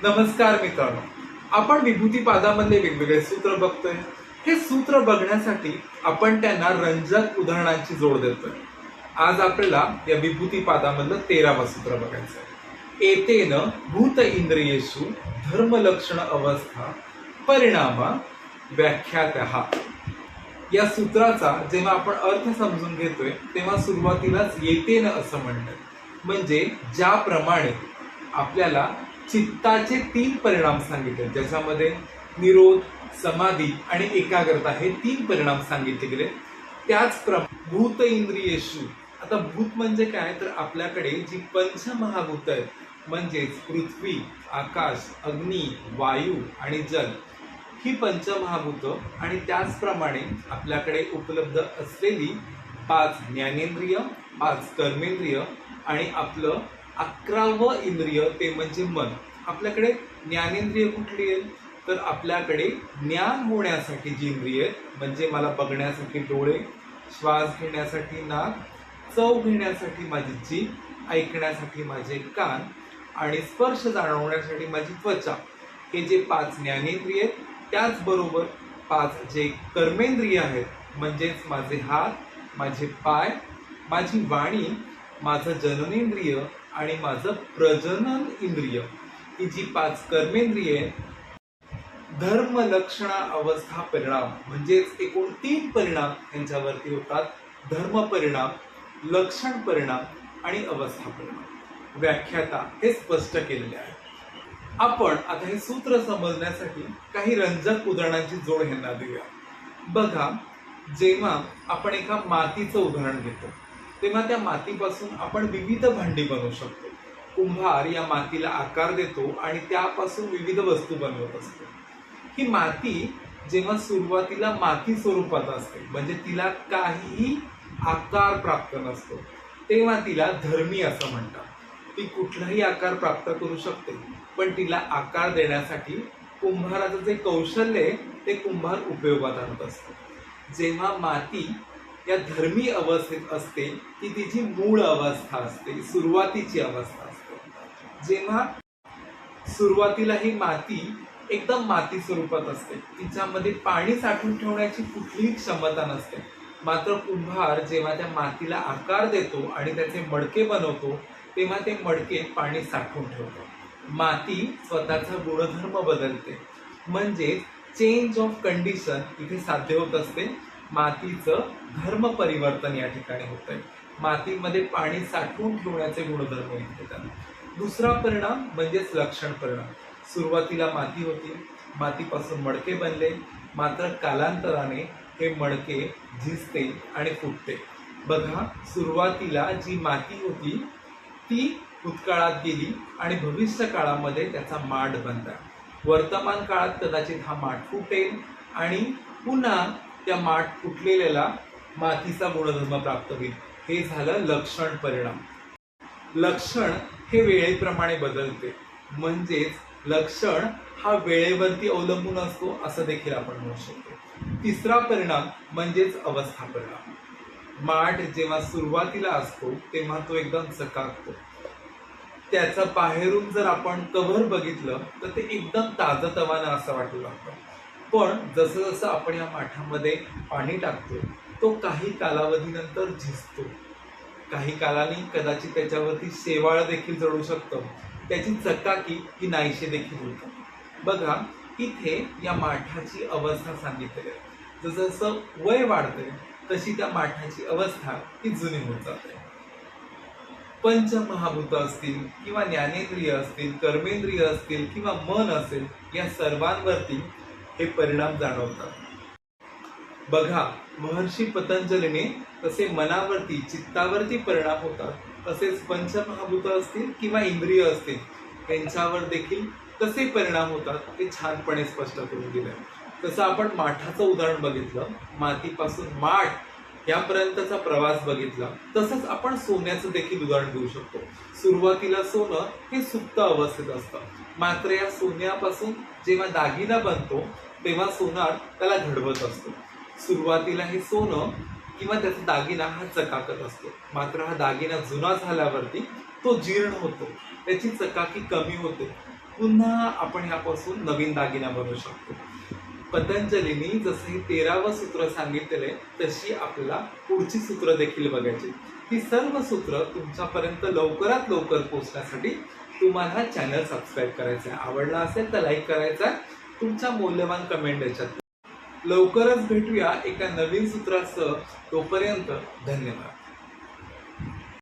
नमस्कार मित्रांनो, आपण विभूती पादामधले वेगवेगळे सूत्र बघतोय. हे सूत्र बघण्यासाठी आपण त्यांना रंजक उदाहरणांची जोड देतोय. आज आपल्याला या विभूती पादामधलं 13वं सूत्र बघायचं आहे. एतेन भूत इंद्रियेषु धर्मलक्षण अवस्था परिणामा व्याख्यातः. या सूत्राचा जेव्हा आपण अर्थ समजून घेतोय तेव्हा सुरुवातीलाच येतेन असं म्हणतात, म्हणजे ज्याप्रमाणे आपल्याला चित्ताचे 3 परिणाम सांगितले, ज्याच्यामध्ये निरोध, समाधी आणि एकाग्रता हे 3 परिणाम सांगितले गेले, त्याचप्रमाणे भूत इंद्रियेषु. आता भूत म्हणजे काय, तर आपल्याकडे जी पंचमहाभूत आहेत, म्हणजेच पृथ्वी, आकाश, अग्नी, वायू आणि जल, ही पंचमहाभूत आणि त्याचप्रमाणे आपल्याकडे उपलब्ध असलेली 5 ज्ञानेंद्रिय, 5 कर्मेंद्रिय आणि आपलं 11वं इंद्रिय ते म्हणजे मन. आपल्याकडे ज्ञानेंद्रिय कुठली आहेत, तर आपल्याकडे ज्ञान होण्यासाठी जी इंद्रिय आहेत, म्हणजे मला बघण्यासाठी डोळे, श्वास घेण्यासाठी नाक, चव घेण्यासाठी माझी जीभ, ऐकण्यासाठी माझे कान आणि स्पर्श जाणवण्यासाठी माझी त्वचा, हे जे 5 ज्ञानेंद्रिय आहेत, त्याचबरोबर 5 जे कर्मेंद्रिय आहेत, म्हणजेच माझे हात, माझे पाय, माझी वाणी, माझं जननेंद्रिय आणि माझं प्रजनन इंद्रिय, ही जी 5 कर्मेंद्रिये धर्म लक्षणा अवस्था परिणाम, म्हणजेच एकूण 3 परिणाम यांच्यावरती होतात. धर्म परिणाम, लक्षण परिणाम आणि अवस्था परिणाम. व्याख्याता हे स्पष्ट केलेले आहे. आपण आता हे सूत्र समजण्यासाठी काही रंजक उदाहरणांची जोड ह्यांना देऊया. बघा, जेव्हा आपण एका मातीचं उदाहरण घेतो तेव्हा त्या मातीपासून आपण विविध भांडी बनवू शकतो. कुंभार या मातीला आकार देतो आणि त्यापासून विविध वस्तू बनवत असतो. ही माती जेव्हा सुरुवातीला माती स्वरूपात असते, म्हणजे तिला काहीही आकार प्राप्त नसतो, तेव्हा तिला धर्मी असं म्हणतात. ती कुठलाही आकार प्राप्त करू शकते, पण तिला आकार देण्यासाठी कुंभाराचं जे कौशल्य आहे ते कुंभार उपयोगात आणत असतो. जेव्हा माती या धर्मी अवस्थेत असते, ती तिची मूळ अवस्था असते, सुरुवातीची अवस्था असते. जेव्हा सुरुवातीला ही माती एकदम माती स्वरूपात असते, तिच्यामध्ये पाणी साठवून ठेवण्याची कुठलीही क्षमता नसते, मात्र कुंभार जेव्हा त्या मातीला आकार देतो आणि त्याचे मडके बनवतो तेव्हा ते मडके पाणी साठवून ठेवतो. माती स्वतःचा गुणधर्म बदलते, म्हणजे चेंज ऑफ कंडिशन इथे साध्य होत असते. मातीचं धर्म परिवर्तन या ठिकाणी होत आहे. मातीमध्ये पाणी साठवून ठेवण्याचे गुणधर्म येतात. दुसरा परिणाम म्हणजेच लक्षण परिणाम. सुरुवातीला माती होती, मातीपासून मडके बनले, मात्र कालांतराने हे मडके झिजते आणि फुटते. बघा, सुरुवातीला जी माती होती ती भूतकाळात गेली आणि भविष्य काळामध्ये त्याचा माठ बनला. वर्तमान काळात कदाचित हा माठ फुटेल आणि पुन्हा त्या माठ फुटलेल्याला मातीचा गुणधर्म प्राप्त होईल. हे झालं लक्षण परिणाम. लक्षण हे वेळेप्रमाणे बदलते, म्हणजेच लक्षण हा वेळेवरती अवलंबून असतो असं देखील आपण म्हणू शकतो. तिसरा परिणाम म्हणजेच अवस्था परिणाम. माठ जेव्हा सुरुवातीला असतो तेव्हा तो एकदम चकाकतो. त्याचं बाहेरून जर आपण कव्हर बघितलं तर ते एकदम ताजतवानं असं वाटू लागतं. पण जसं जसं आपण या माठामध्ये पाणी टाकतो तो काही कालावधीनंतर झिजतो. काही कालाने कदाचित त्याच्यावरती शेवाळ देखील जळू शकतं, त्याची चकाकी ही नाहीशी देखील होतं. बघा, इथे या माठाची अवस्था सांगितलेली आहे. जसं जसं वय वाढते तशी त्या माठाची अवस्था ही जुनी होत जाते. पंचमहाभूत असतील किंवा ज्ञानेंद्रिय असतील, कर्मेंद्रिय असतील किंवा मन असेल, या सर्वांवरती हे परिणाम जाणवतात. बघा, महर्षी पतंजलीने तसे मनावरती, चित्तावरती परिणाम होतात, तसेच पंचमहाभूत असतील किंवा इंद्रिय असतील यांच्यावर देखील कसे परिणाम होतात ते छानपणे स्पष्ट करून दिलंय. तसं आपण माठाचं उदाहरण बघितलं, मातीपासून माठ यापर्यंतचा प्रवास बघितला, तसंच आपण सोन्याचं देखील उदाहरण घेऊ शकतो. सुरुवातीला सोनं हे सुप्त अवस्थेत असतं, मात्र या सोन्यापासून जेव्हा दागिना बनतो तेव्हा सोनार त्याला घडवत असतो. सुरुवातीला हे सोनं किंवा त्याचा दागिना हा चकाकत असतो, मात्र हा दागिना जुना झाल्यावरती तो जीर्ण होतो, त्याची चकाकी कमी होते. पुन्हा आपण यापासून नवीन दागिना बनवू शकतो. पतंजलीनी जसं हे 13वं सूत्र सांगितलेलं आहे, तशी आपल्याला पुढची सूत्र देखील बघायची. ही सर्व सूत्र तुमच्यापर्यंत लवकरात लवकर पोहोचण्यासाठी तुम्हाला चॅनल सबस्क्राईब करायचं आहे. आवडला असेल तर लाईक करायचा, तुमच्या मौल्यवान कमेंट द्यायच्यात. लवकरच भेटूया एका नवीन सूत्रासह. तोपर्यंत धन्यवाद.